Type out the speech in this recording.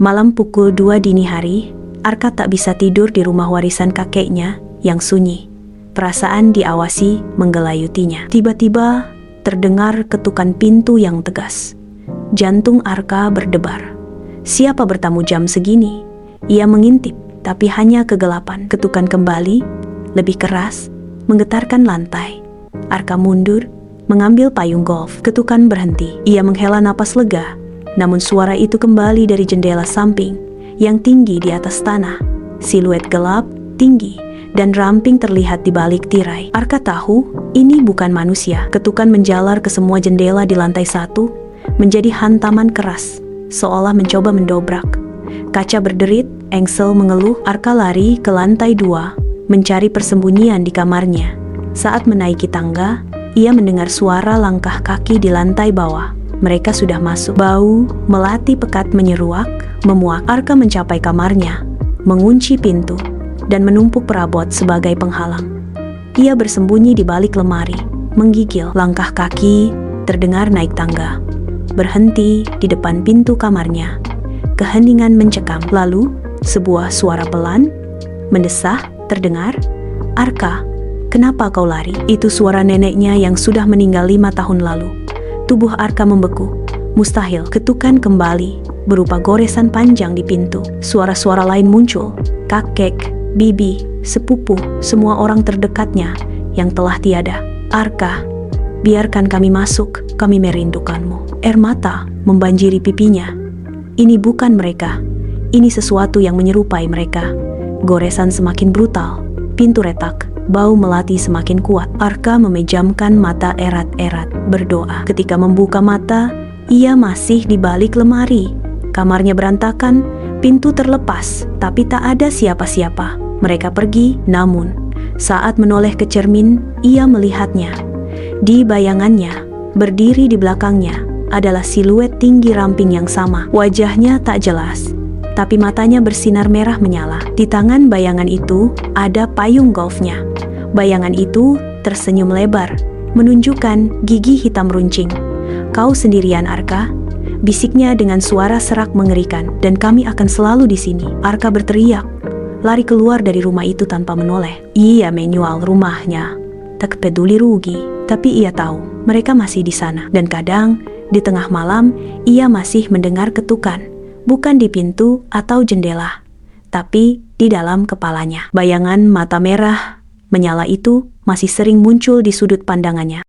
Malam pukul 2 dini hari, Arka tak bisa tidur di rumah warisan kakeknya yang sunyi. Perasaan diawasi menggelayutinya. Tiba-tiba terdengar ketukan pintu yang tegas. Jantung Arka berdebar. Siapa bertamu jam segini? Ia mengintip, tapi hanya kegelapan. Ketukan kembali, lebih keras, menggetarkan lantai. Arka mundur, mengambil payung golf. Ketukan berhenti. Ia menghela napas lega, namun suara itu kembali dari jendela samping yang tinggi di atas tanah. Siluet gelap, tinggi, dan ramping terlihat di balik tirai. Arka tahu ini bukan manusia. Ketukan menjalar ke semua jendela di lantai 1, menjadi hantaman keras, seolah mencoba mendobrak. Kaca berderit, engsel mengeluh. Arka lari ke lantai 2, mencari persembunyian di kamarnya. Saat menaiki tangga, ia mendengar suara langkah kaki di lantai bawah. Mereka sudah masuk. Bau melati pekat menyeruak, memuak. Arka mencapai kamarnya, mengunci pintu, dan menumpuk perabot sebagai penghalang. Ia bersembunyi di balik lemari, menggigil. Langkah kaki terdengar naik tangga, berhenti di depan pintu kamarnya. Keheningan mencekam. Lalu, sebuah suara pelan, mendesah, terdengar. "Arka, kenapa kau lari?" Itu suara neneknya yang sudah meninggal 5 tahun lalu. Tubuh Arka membeku. Mustahil. Ketukan kembali, berupa goresan panjang di pintu. Suara-suara lain muncul. Kakek, bibi, sepupu, semua orang terdekatnya yang telah tiada. "Arka, biarkan kami masuk, kami merindukanmu." Air mata membanjiri pipinya. Ini bukan mereka. Ini sesuatu yang menyerupai mereka. Goresan semakin brutal, pintu retak, bau melati semakin kuat. Arka memejamkan mata erat-erat, berdoa. Ketika membuka mata, ia masih di balik lemari. Kamarnya berantakan, pintu terlepas, tapi tak ada siapa-siapa. Mereka pergi, namun saat menoleh ke cermin, ia melihatnya. Di bayangannya, berdiri di belakangnya, adalah siluet tinggi ramping yang sama. Wajahnya tak jelas, tapi matanya bersinar merah menyala. Di tangan bayangan itu, ada payung golfnya. Bayangan itu tersenyum lebar, menunjukkan gigi hitam runcing. "Kau sendirian, Arka?" bisiknya dengan suara serak mengerikan. "Dan kami akan selalu di sini." Arka berteriak, lari keluar dari rumah itu tanpa menoleh. Ia menjual rumahnya, tak peduli rugi, tapi ia tahu mereka masih di sana. Dan kadang, di tengah malam, ia masih mendengar ketukan, bukan di pintu atau jendela, tapi di dalam kepalanya. Bayangan mata merah menyala itu masih sering muncul di sudut pandangannya.